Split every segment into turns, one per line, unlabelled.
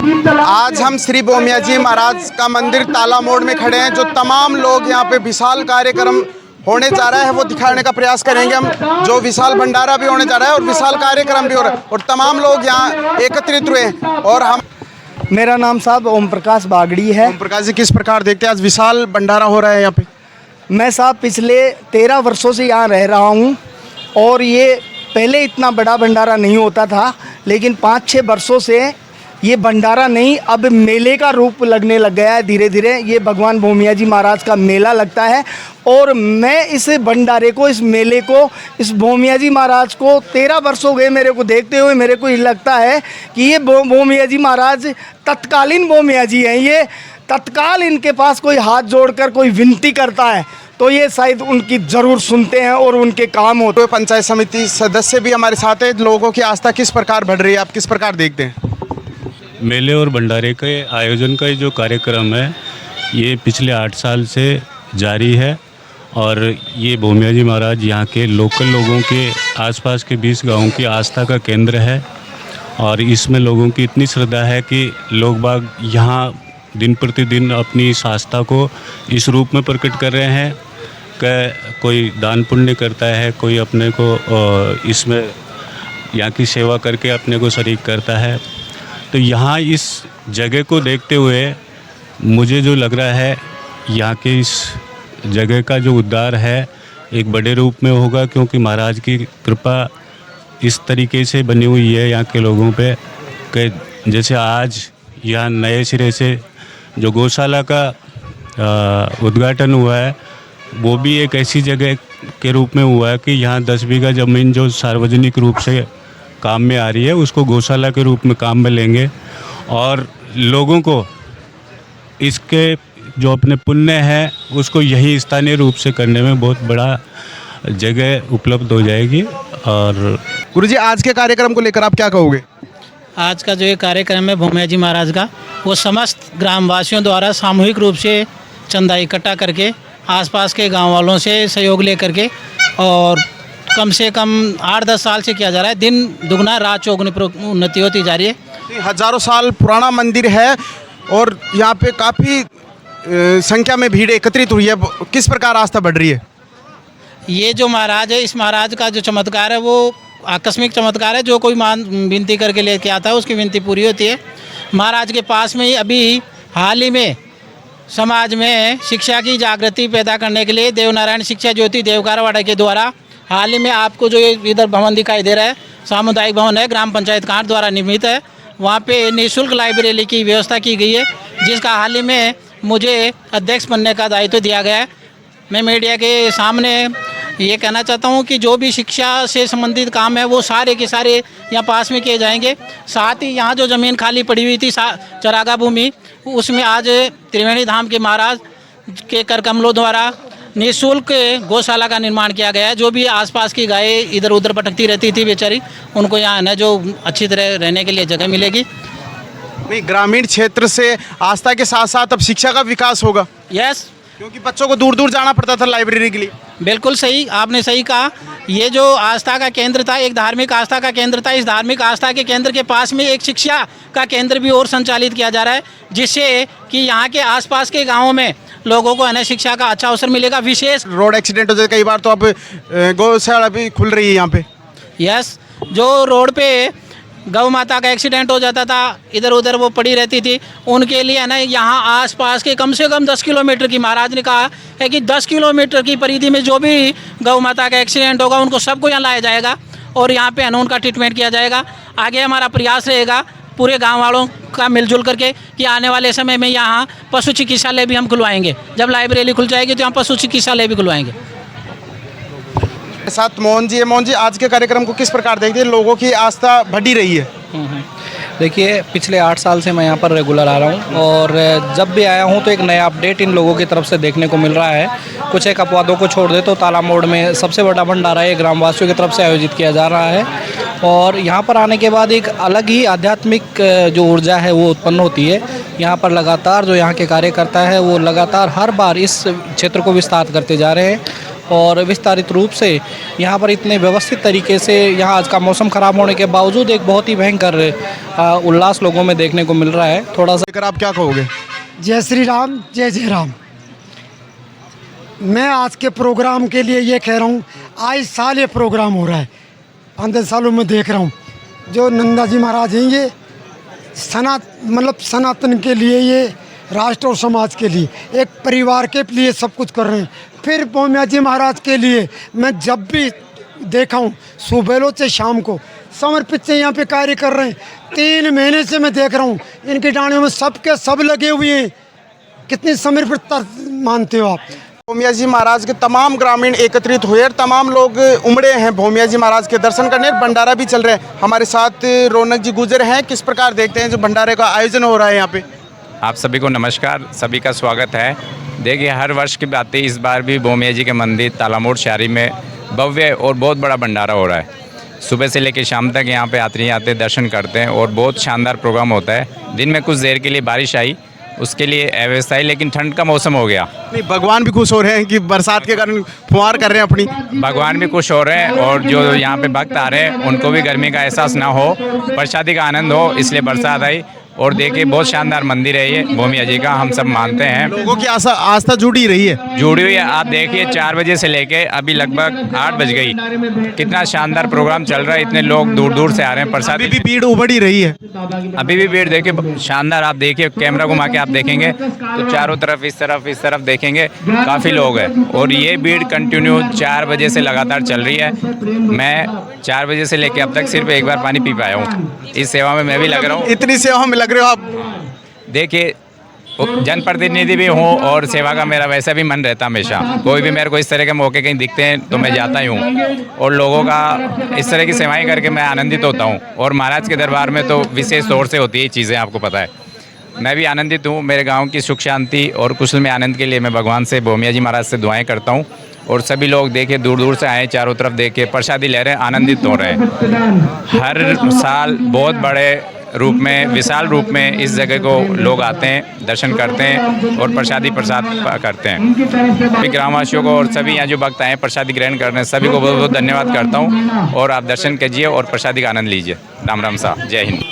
आज हम श्री भोमिया जी महाराज का मंदिर ताला मोड़ में खड़े हैं। जो तमाम लोग यहाँ पे विशाल कार्यक्रम होने जा रहा है वो दिखाने का प्रयास करेंगे हम। जो विशाल भंडारा भी होने जा रहा है और विशाल कार्यक्रम भी हो रहा है और तमाम लोग यहाँ एकत्रित हुए हैं। और हम,
मेरा नाम साहब ओम प्रकाश बागड़ी है।
ओम प्रकाश जी, किस प्रकार देखते हैं आज विशाल भंडारा हो रहा है यहाँ पे?
मैं साहब पिछले 13 वर्षों से यहाँ रह रहा हूँ और ये पहले इतना बड़ा भंडारा नहीं होता था, लेकिन 5-6 वर्षों से ये भंडारा नहीं अब मेले का रूप लगने लग गया है। धीरे धीरे ये भगवान भोमिया जी महाराज का मेला लगता है और मैं इस भंडारे को, इस मेले को, इस भोमिया जी महाराज को 13 वर्ष हो गए मेरे को देखते हुए। मेरे को ये लगता है कि ये भोमिया जी महाराज तत्कालीन भोमिया जी हैं। ये तत्काल इनके पास कोई हाथ जोड़कर कोई विनती करता है तो ये शायद उनकी ज़रूर सुनते हैं और उनके काम होते हैं।
पंचायत समिति सदस्य भी हमारे साथ है। लोगों की आस्था किस प्रकार बढ़ रही है, आप किस प्रकार देखते हैं?
मेले और भंडारे के आयोजन का जो कार्यक्रम है ये पिछले 8 साल से जारी है और ये भोमिया जी महाराज यहाँ के लोकल लोगों के, आसपास के 20 गाँवों की आस्था का केंद्र है। और इसमें लोगों की इतनी श्रद्धा है कि लोग बाग यहाँ दिन प्रतिदिन अपनी इस आस्था को इस रूप में प्रकट कर रहे हैं कि कोई दान पुण्य करता है, कोई अपने को इसमें यहाँ की सेवा करके अपने को शरीक करता है। तो यहाँ इस जगह को देखते हुए मुझे जो लग रहा है यहाँ के इस जगह का जो उद्धार है एक बड़े रूप में होगा, क्योंकि महाराज की कृपा इस तरीके से बनी हुई है यहाँ के लोगों पे कि जैसे आज यहाँ नए सिरे से जो गौशाला का उद्घाटन हुआ है वो भी एक ऐसी जगह के रूप में हुआ है कि यहाँ 10 बीघा ज़मीन जो सार्वजनिक रूप से काम में आ रही है उसको गौशाला के रूप में काम में लेंगे और लोगों को इसके जो अपने पुण्य है उसको यही स्थानीय रूप से करने में बहुत बड़ा जगह उपलब्ध हो जाएगी। और
गुरुजी, आज के कार्यक्रम को लेकर आप क्या कहोगे?
आज का जो ये कार्यक्रम है भोमिया जी महाराज का, वो समस्त ग्रामवासियों द्वारा सामूहिक रूप से चंदा इकट्ठा करके आसपास के गांव वालों से सहयोग लेकर के और कम से कम 8-10 साल से किया जा रहा है। दिन दुगना रात चौगुनी उन्नति होती जा रही है।
हजारों साल पुराना मंदिर है और यहाँ पे काफ़ी संख्या में भीड़ एकत्रित हुई है। किस प्रकार आस्था बढ़ रही है?
ये जो महाराज है, इस महाराज का जो चमत्कार है वो आकस्मिक चमत्कार है। जो कोई विनती करके लेके आता है उसकी विनती पूरी होती है। महाराज के पास में ही अभी हाल ही में समाज में शिक्षा की जागृति पैदा करने के लिए देवनारायण शिक्षा ज्योति देवकारवाड़ा के द्वारा हाल ही में आपको जो इधर भवन दिखाई दे रहा है सामुदायिक भवन है, ग्राम पंचायत कांड द्वारा निर्मित है। वहाँ पे निःशुल्क लाइब्रेरी की व्यवस्था की गई है जिसका हाल ही में मुझे अध्यक्ष बनने का दायित्व दिया गया है। मैं मीडिया के सामने ये कहना चाहता हूँ कि जो भी शिक्षा से संबंधित काम है वो सारे के सारे यहाँ पास में किए जाएंगे। साथ ही यहाँ जो ज़मीन खाली पड़ी हुई थी चरागा भूमि, उसमें आज त्रिवेणी धाम के महाराज के कर कमलों द्वारा निःशुल्क गौशाला का निर्माण किया गया है। जो भी आसपास की गाय इधर उधर भटकती रहती थी बेचारी, उनको यहाँ ना जो अच्छी तरह रहने के लिए जगह मिलेगी।
नहीं, ग्रामीण क्षेत्र से आस्था के साथ साथ अब शिक्षा का विकास होगा।
यस,
क्योंकि बच्चों को दूर दूर जाना पड़ता था लाइब्रेरी के लिए।
बिल्कुल सही, आपने सही कहा। ये जो आस्था का केंद्र था, एक धार्मिक आस्था का केंद्र था। इस धार्मिक आस्था के केंद्र के पास में एक शिक्षा का केंद्र भी और संचालित किया जा रहा है, जिससे कि यहाँ के आसपास के गाँवों में लोगों को है शिक्षा का अच्छा अवसर मिलेगा। विशेष
रोड एक्सीडेंट हो जाए कई बार, तो अब गौशाला भी खुल रही है यहाँ पे।
यस, जो रोड पे गौ माता का एक्सीडेंट हो जाता था, इधर उधर वो पड़ी रहती थी, उनके लिए है ना यहाँ आसपास के कम से कम 10 किलोमीटर की, महाराज ने कहा है कि 10 किलोमीटर की परिधि में जो भी गौ माता का एक्सीडेंट होगा उनको सबको यहाँ लाया जाएगा और यहाँ पे है उनका ट्रीटमेंट किया जाएगा। आगे हमारा प्रयास रहेगा पूरे गाँव वालों का मिलजुल करके कि आने वाले समय में यहाँ पशु चिकित्सालय भी हम खुलवाएंगे। जब लाइब्रेरी खुल जाएगी तो यहाँ पशु चिकित्सालय भी खुलवाएंगे।
साथ मोहन जी है। मोहन जी, आज के कार्यक्रम को किस प्रकार देखते हैं? लोगों की आस्था बढ़ी रही है।
देखिए, पिछले 8 साल से मैं यहाँ पर रेगुलर आ रहा हूँ और जब भी आया हूँ तो एक नया अपडेट इन लोगों की तरफ से देखने को मिल रहा है। कुछ एक अपवादों को छोड़ दे तो ताला मोड़ में सबसे बड़ा भंडारा ये ग्रामवासियों की तरफ से आयोजित किया जा रहा है और यहाँ पर आने के बाद एक अलग ही आध्यात्मिक जो ऊर्जा है वो उत्पन्न होती है। यहाँ पर लगातार जो यहाँ के कार्यकर्ता है वो लगातार हर बार इस क्षेत्र को विस्तार करते जा रहे हैं और विस्तारित रूप से यहाँ पर इतने व्यवस्थित तरीके से यहाँ आज का मौसम ख़राब होने के बावजूद एक बहुत ही भयंकर उल्लास लोगों में देखने को मिल रहा है। थोड़ा सा
लेकर आप क्या कहोगे?
जय श्री राम, जय जय राम। मैं आज के प्रोग्राम के लिए ये कह रहा हूँ, आज साल ये प्रोग्राम हो रहा है, 5 सालों में देख रहा हूँ। जो नंदा जी महाराज हैं ये सनातन के लिए, ये राष्ट्र और समाज के लिए, एक परिवार के लिए सब कुछ कर रहे हैं। फिर भोमिया जी महाराज के लिए मैं जब भी देखा हूँ, सुबह से शाम को समर्पित से यहाँ पे कार्य कर रहे हैं। 3 महीने से मैं देख रहा हूँ, इनकी डांडियों में सबके सब लगे हुए हैं। कितनी समर्पितता मानते हो आप?
भोमिया जी महाराज के तमाम ग्रामीण एकत्रित हुए और तमाम लोग उमड़े हैं भोमिया जी महाराज के दर्शन करने। भंडारा भी चल रहे हैं। हमारे साथ रौनक जी गुजर हैं। किस प्रकार देखते हैं जो भंडारे का आयोजन हो रहा है यहाँ पे?
आप सभी को नमस्कार, सभी का स्वागत है। देखिए, हर वर्ष की बात है, इस बार भी भोमिया जी के मंदिर तालामोड़ शारी में भव्य और बहुत बड़ा भंडारा हो रहा है। सुबह से लेकर शाम तक यहाँ पे यात्री आते हैं, दर्शन करते हैं और बहुत शानदार प्रोग्राम होता है। दिन में कुछ देर के लिए बारिश आई, उसके लिए अव्यवस्था आई, लेकिन ठंड का मौसम हो गया।
नहीं, भगवान भी खुश हो रहे हैं कि बरसात के कारण फुहार कर रहे हैं अपनी।
भगवान भी खुश हो रहे हैं और जो यहाँ पे भक्त आ रहे हैं उनको भी गर्मी का एहसास ना हो, प्रसादी का आनंद हो, इसलिए बरसात आई। और देखिए, बहुत शानदार मंदिर है ये भोमिया जी का, हम सब मानते हैं।
लोगों की आस्था जुड़ी रही है।
जुड़ी हुई है। आप देखिए, 4 बजे से लेके अभी लगभग 8 बज गई, कितना शानदार प्रोग्राम चल रहा है। इतने लोग दूर दूर से आ रहे हैं। प्रसाद
अभी भी भीड़ उमड़ी रही है।
अभी भी भीड़ देखिए शानदार। आप देखिए, कैमरा घुमा के आप देखेंगे तो चारों तरफ इस तरफ देखेंगे, काफ़ी लोग हैं। और ये भीड़ कंटिन्यू 4 बजे से लगातार चल रही है। मैं 4 बजे से लेके अब तक सिर्फ एक बार पानी पी पाया हूँ। इस सेवा में मैं भी लग रहा हूँ।
इतनी सेवा में लग रहे हो आप?
देखिए, जनप्रतिनिधि भी हूँ और सेवा का मेरा वैसे भी मन रहता हमेशा। कोई भी मेरे को इस तरह के मौके कहीं दिखते हैं तो मैं जाता ही हूँ और लोगों का इस तरह की सेवाएं करके मैं आनंदित होता हूँ। और महाराज के दरबार में तो विशेष तौर से होती है चीज़ें, आपको पता है। मैं भी आनंदित हूँ। मेरे गाँव की सुख शांति और कुशल में आनंद के लिए मैं भगवान से, भोमिया जी महाराज से दुआएँ करता हूँ। और सभी लोग देखिए दूर दूर से आए, चारों तरफ देखे, प्रसादी ले रहे हैं, आनंदित हो रहे हैं। हर साल बहुत बड़े रूप में, विशाल रूप में इस जगह को लोग आते हैं, दर्शन करते हैं और प्रसाद करते हैं। सभी ग्रामवासियों को और सभी यहाँ जो भक्त आए प्रसादी ग्रहण करने हैं, सभी को बहुत बहुत धन्यवाद करता हूँ। और आप दर्शन कीजिए और प्रसादी का आनंद लीजिए। राम राम साहब, जय हिंद।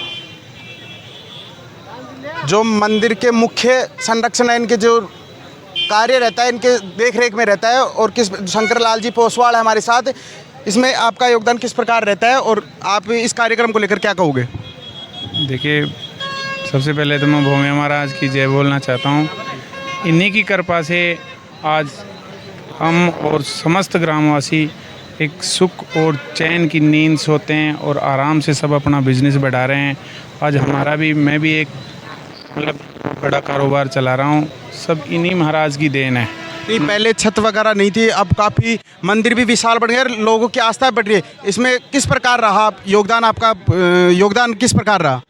जो मंदिर के मुख्य संरक्षण है, इनके जो कार्य रहता है, इनके देख रेख में रहता है। और किस शंकर लाल जी पोसवाल है हमारे साथ, इसमें आपका योगदान किस प्रकार रहता है और आप इस कार्यक्रम को लेकर क्या कहोगे?
देखिए, सबसे पहले तो मैं भोमिया महाराज की जय बोलना चाहता हूँ। इन्हीं की कृपा से आज हम और समस्त ग्रामवासी एक सुख और चैन की नींद सोते हैं और आराम से सब अपना बिजनेस बढ़ा रहे हैं। आज हमारा भी, मैं भी एक बड़ा कारोबार चला रहा हूँ। सब इन्हीं महाराज की देन है।
पहले छत वगैरह नहीं थी, अब काफ़ी मंदिर भी विशाल बढ़ गया, लोगों की आस्था बढ़ रही है। इसमें किस प्रकार रहा योगदान आपका? योगदान किस प्रकार रहा?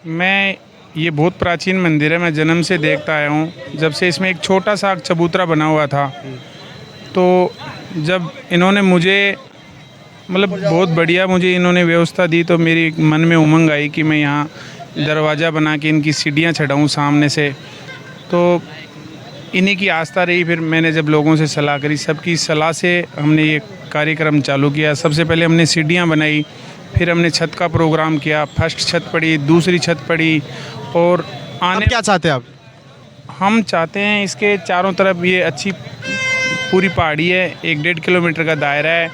मैं, ये बहुत प्राचीन मंदिर है, मैं जन्म से देखता आया हूँ। जब से इसमें एक छोटा सा चबूतरा बना हुआ था, तो जब इन्होंने मुझे बहुत बढ़िया मुझे इन्होंने व्यवस्था दी, तो मेरी मन में उमंग आई कि मैं यहाँ दरवाज़ा बना के इनकी सीढ़ियाँ चढ़ाऊँ सामने से। तो इन्हीं की आस्था रही। फिर मैंने जब लोगों से सलाह करी, सबकी सलाह से हमने ये कार्यक्रम चालू किया। सबसे पहले हमने सीढ़ियाँ बनाई, फिर हमने छत का प्रोग्राम किया। फर्स्ट छत पड़ी, दूसरी छत पड़ी। और आने
क्या चाहते हैं आप?
हम चाहते हैं इसके चारों तरफ ये अच्छी पूरी पहाड़ी है, 1-1.5 किलोमीटर का दायरा है।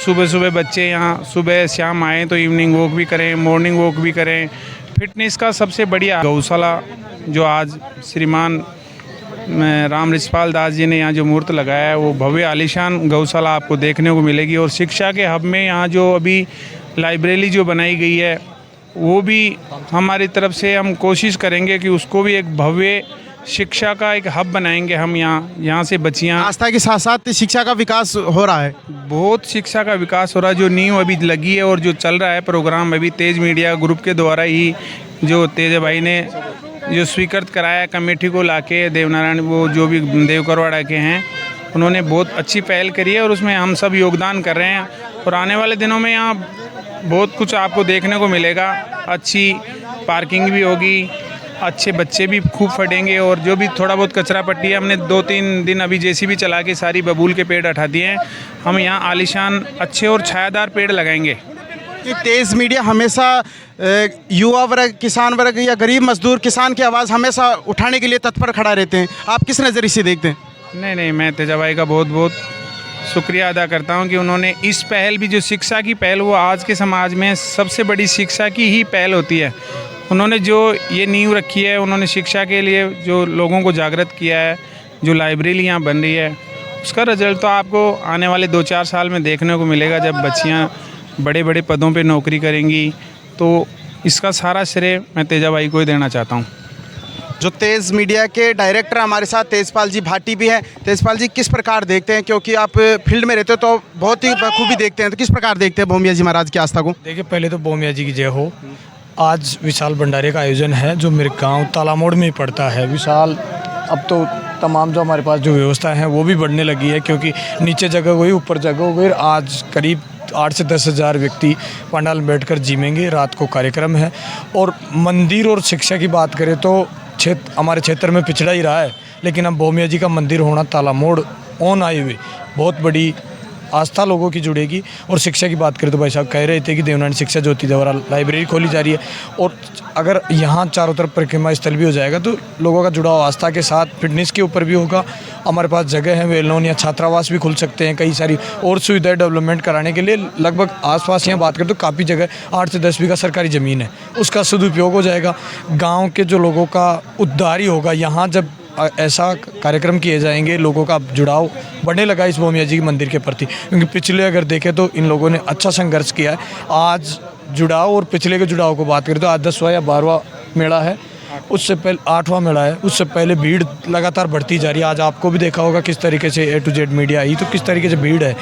सुबह सुबह बच्चे यहाँ सुबह शाम आएँ तो इवनिंग वॉक भी करें, मॉर्निंग वॉक भी करें। फिटनेस का सबसे बढ़िया गौशाला जो आज श्रीमान राम रिचपाल दास जी ने यहाँ जो मूर्त लगाया है, वो भव्य आलीशान गौशाला आपको देखने को मिलेगी। और शिक्षा के हब में यहाँ जो अभी लाइब्रेरी जो बनाई गई है, वो भी हमारी तरफ से हम कोशिश करेंगे कि उसको भी एक भव्य शिक्षा का एक हब बनाएंगे हम। यहाँ से बच्चियाँ,
आस्था के साथ साथ शिक्षा का विकास हो रहा है।
बहुत शिक्षा का विकास हो रहा है। जो नींव अभी लगी है और जो चल रहा है प्रोग्राम, अभी तेज मीडिया ग्रुप के द्वारा ही जो तेज भाई ने जो स्वीकृत कराया कमेटी को लाके, देवनारायण वो जो भी देवकरवाड़ा के हैं, उन्होंने बहुत अच्छी पहल करी है और उसमें हम सब योगदान कर रहे हैं। और आने वाले दिनों में यहाँ बहुत कुछ आपको देखने को मिलेगा। अच्छी पार्किंग भी होगी अच्छे बच्चे भी खूब फटेंगे। और जो भी थोड़ा बहुत कचरा पट्टी है, हमने 2-3 दिन अभी जेसीबी चला के सारी बबूल के पेड़ हटा दिए हैं। हम यहाँ आलीशान अच्छे और छायादार पेड़ लगाएंगे।
कि तेज़ मीडिया हमेशा युवा वर्ग, किसान वर्ग या गरीब मजदूर किसान की आवाज़ हमेशा उठाने के लिए तत्पर खड़ा रहते हैं, आप किस नज़रिए से देखते हैं?
नहीं, मैं तेजा भाई का बहुत बहुत शुक्रिया अदा करता हूं कि उन्होंने इस पहल भी, जो शिक्षा की पहल, वो आज के समाज में सबसे बड़ी शिक्षा की ही पहल होती है। उन्होंने जो ये नींव रखी है, उन्होंने शिक्षा के लिए जो लोगों को जागृत किया है, जो लाइब्रेरी यहाँ बन रही है, उसका रिजल्ट तो आपको आने वाले 2-4 साल में देखने को मिलेगा। जब बच्चियाँ बड़े बड़े पदों पे नौकरी करेंगी, तो इसका सारा श्रेय मैं तेजा भाई को ही देना चाहता हूँ।
जो तेज़ मीडिया के डायरेक्टर हमारे साथ तेजपाल जी भाटी भी हैं। तेजपाल जी, किस प्रकार देखते हैं, क्योंकि आप फील्ड में रहते हो तो बहुत ही बखूबी देखते हैं, तो किस प्रकार देखते हैं भोमिया जी महाराज की आस्था को?
देखिए, पहले तो भोमिया जी की जय हो। आज विशाल भंडारे का आयोजन है जो मेरे गांव तालामोड़ में ही पड़ता है। विशाल अब तो तमाम जो हमारे पास जो व्यवस्था है वो भी बढ़ने लगी है, क्योंकि नीचे जगह हुई, ऊपर जगह हुई। आज करीब 8 से 10 हज़ार व्यक्ति पंडाल में बैठकर जिमेंगे। रात को कार्यक्रम है। और मंदिर और शिक्षा की बात करें तो हमारे क्षेत्र में पिछड़ा ही रहा है, लेकिन अब भोमिया जी का मंदिर होना तालामोड़ ऑन हाईवे बहुत बड़ी आस्था लोगों की जुड़ेगी। और शिक्षा की बात करें तो भाई साहब कह रहे थे कि देवनारायण शिक्षा ज्योति द्वारा लाइब्रेरी खोली जा रही है, और अगर यहाँ चारों तरफ परिक्रमा स्थल भी हो जाएगा तो लोगों का जुड़ाव आस्था के साथ फिटनेस के ऊपर भी होगा। हमारे पास जगह है, वेल नोन या छात्रावास भी खुल सकते हैं, कई सारी और सुविधाएं डेवलपमेंट कराने के लिए। लगभग आसपास यहाँ बात करें तो काफ़ी जगह 8 से 10 बीघा सरकारी ज़मीन है, उसका सदुपयोग हो जाएगा। गाँव के जो लोगों का उद्धार ही होगा। यहाँ जब ऐसा कार्यक्रम किए जाएंगे, लोगों का जुड़ाव बढ़ने लगा इस भोमिया जी के मंदिर के प्रति, क्योंकि पिछले अगर देखें तो इन लोगों ने अच्छा संघर्ष किया है। आज जुड़ाव और पिछले के जुड़ाव को बात करें तो आज 10वां या 12वां मेला है, उससे पहले 8वां मेला है, उससे पहले भीड़ लगातार बढ़ती जा रही है। आज आपको भी देखा होगा किस तरीके से A to Z मीडिया आई तो किस तरीके से भीड़ है।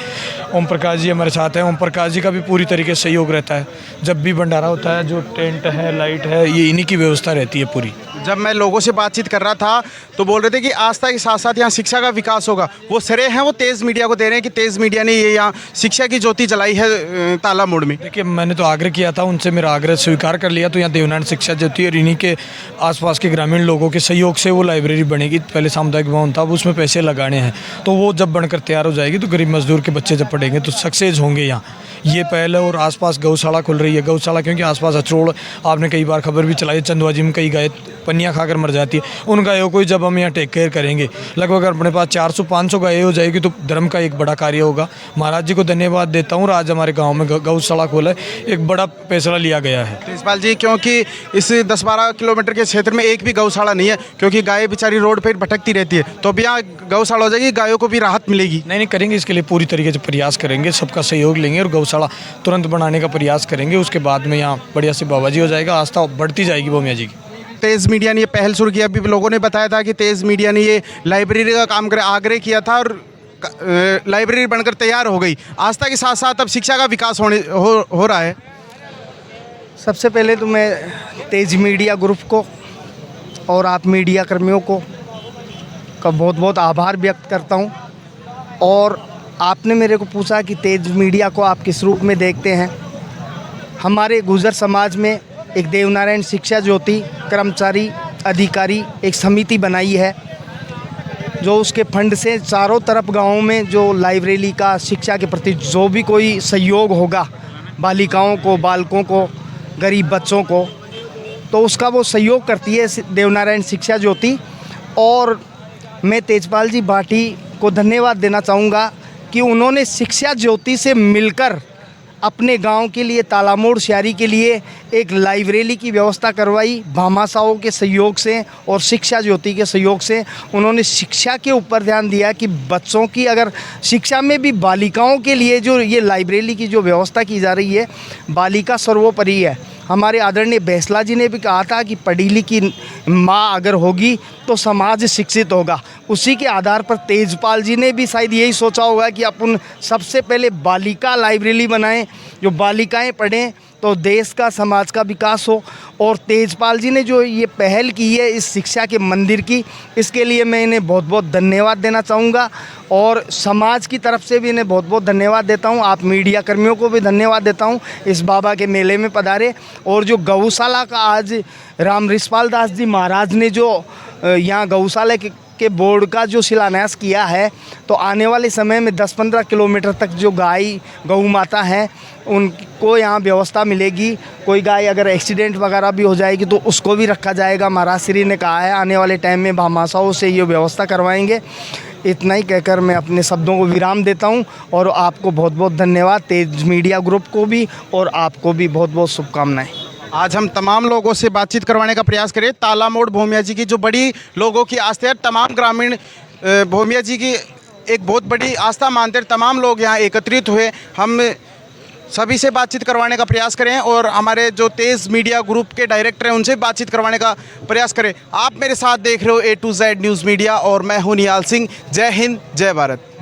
ओम प्रकाश जी हमारे साथ हैं। ओम प्रकाश जी का भी पूरी तरीके से सहयोग रहता है। जब भी भंडारा होता है, जो टेंट है, लाइट है, ये इन्हीं की व्यवस्था रहती है पूरी।
जब मैं लोगों से बातचीत कर रहा था तो बोल रहे थे कि आस्था के साथ साथ यहाँ शिक्षा का विकास होगा। वो श्रेय है वो तेज़ मीडिया को दे रहे हैं कि तेज़ मीडिया ने ये यहाँ शिक्षा की ज्योति जलाई है तालामोड़ में।
देखिए, मैंने तो आग्रह किया था उनसे, मेरा आग्रह स्वीकार कर लिया, तो यहाँ देवनारायण शिक्षा ज्योति और इन्हीं के आसपास के ग्रामीण लोगों के सहयोग से वो लाइब्रेरी बनेगी। पहले सामुदायिक भवन था, अब उसमें पैसे लगाने हैं, तो वो जब बनकर तैयार हो जाएगी तो गरीब मजदूर के बच्चे जब पढ़ेंगे तो सक्सेस होंगे यहाँ। ये पहले और आसपास गौशाला खुल रही है। गौशाला क्योंकि आसपास अचरोड़, आपने कई बार खबर भी चलाई, चंदवा जी में कई गाय पन्नियाँ खाकर मर जाती है। उन गायों को जब हम यहाँ टेक केयर करेंगे, लगभग अपने पास 400-500 गायें हो जाएगी तो धर्म का एक बड़ा कार्य होगा। महाराज जी को धन्यवाद देता हूँ। आज हमारे गाँव में गौशाला खोला है, एक बड़ा फैसला लिया गया है।
तेजपाल जी, क्योंकि इस 10-12 किलोमीटर के क्षेत्र में एक भी गौशाला नहीं है, क्योंकि गाय बेचारी रोड पर भटकती रहती है, तो अब यहाँ गौशाला हो जाएगी, गायों को भी राहत मिलेगी।
नहीं, करेंगे, इसके लिए पूरी तरीके से प्रयास करेंगे, सबका सहयोग लेंगे और गौशाला तुरंत बनाने का प्रयास करेंगे। उसके बाद में यहाँ बढ़िया से बाबा जी हो जाएगा, आस्था बढ़ती जाएगी भोमिया जी की।
तेज़ मीडिया ने ये पहल शुरू की। अभी लोगों ने बताया था कि तेज़ मीडिया ने ये लाइब्रेरी का काम करे आग्रह किया था और लाइब्रेरी बनकर तैयार हो गई। आस्था के साथ साथ अब शिक्षा का विकास हो रहा है।
सबसे पहले तो मैं तेज़ मीडिया ग्रुप को और आप मीडिया कर्मियों को का बहुत बहुत आभार व्यक्त करता हूँ। और आपने मेरे को पूछा कि तेज़ मीडिया को आप किस रूप में देखते हैं। हमारे गुर्जर समाज में एक देवनारायण शिक्षा ज्योति कर्मचारी अधिकारी एक समिति बनाई है, जो उसके फंड से चारों तरफ गाँवों में जो लाइब्रेरी का शिक्षा के प्रति जो भी कोई सहयोग होगा, बालिकाओं को, बालकों को, गरीब बच्चों को, तो उसका वो सहयोग करती है देवनारायण शिक्षा ज्योति। और मैं तेजपाल जी भाटी को धन्यवाद देना चाहूँगा कि उन्होंने शिक्षा ज्योति से मिलकर अपने गांव के लिए, तालामोड़ शहरी के लिए एक लाइब्रेरी की व्यवस्था करवाई। भामाशाहों के सहयोग से और शिक्षा ज्योति के सहयोग से उन्होंने शिक्षा के ऊपर ध्यान दिया कि बच्चों की, अगर शिक्षा में भी बालिकाओं के लिए जो ये लाइब्रेरी की जो व्यवस्था की जा रही है, बालिका सर्वोपरि है। हमारे आदरणीय बैसला जी ने भी कहा था कि पढ़ी लिखी माँ अगर होगी तो समाज शिक्षित होगा। उसी के आधार पर तेजपाल जी ने भी शायद यही सोचा होगा कि अपन सबसे पहले बालिका लाइब्रेरी बनाएं, जो बालिकाएं पढ़ें तो देश का, समाज का विकास हो। और तेजपाल जी ने जो ये पहल की है इस शिक्षा के मंदिर की, इसके लिए मैं इन्हें बहुत बहुत धन्यवाद देना चाहूँगा और समाज की तरफ से भी इन्हें बहुत बहुत धन्यवाद देता हूँ। आप मीडिया कर्मियों को भी धन्यवाद देता हूँ इस बाबा के मेले में पधारे। और जो गौशाला का आज राम रिषपाल दास जी महाराज ने जो यहाँ गौशाला के बोर्ड का जो शिलान्यास किया है, तो आने वाले समय में 10-15 किलोमीटर तक जो गाय गौ माता हैं उनको यहाँ व्यवस्था मिलेगी। कोई गाय अगर एक्सीडेंट वगैरह भी हो जाएगी तो उसको भी रखा जाएगा। महाराज श्री ने कहा है आने वाले टाइम में भामाशाहों से ये व्यवस्था करवाएंगे। इतना ही कहकर मैं अपने शब्दों को विराम देता हूँ और आपको बहुत बहुत धन्यवाद, तेज मीडिया ग्रुप को भी और आपको भी बहुत बहुत शुभकामनाएँ।
आज हम तमाम लोगों से बातचीत करवाने का प्रयास करें। ताला मोड़ भोमिया जी की जो बड़ी लोगों की आस्था है, तमाम ग्रामीण भोमिया जी की एक बहुत बड़ी आस्था मानते हैं। तमाम लोग यहाँ एकत्रित हुए, हम सभी से बातचीत करवाने का प्रयास करें और हमारे जो तेज़ मीडिया ग्रुप के डायरेक्टर हैं उनसे बातचीत करवाने का प्रयास करें। आप मेरे साथ देख रहे हो A to Z news media और मैं हूँ निहाल सिंह। जय हिंद, जय भारत।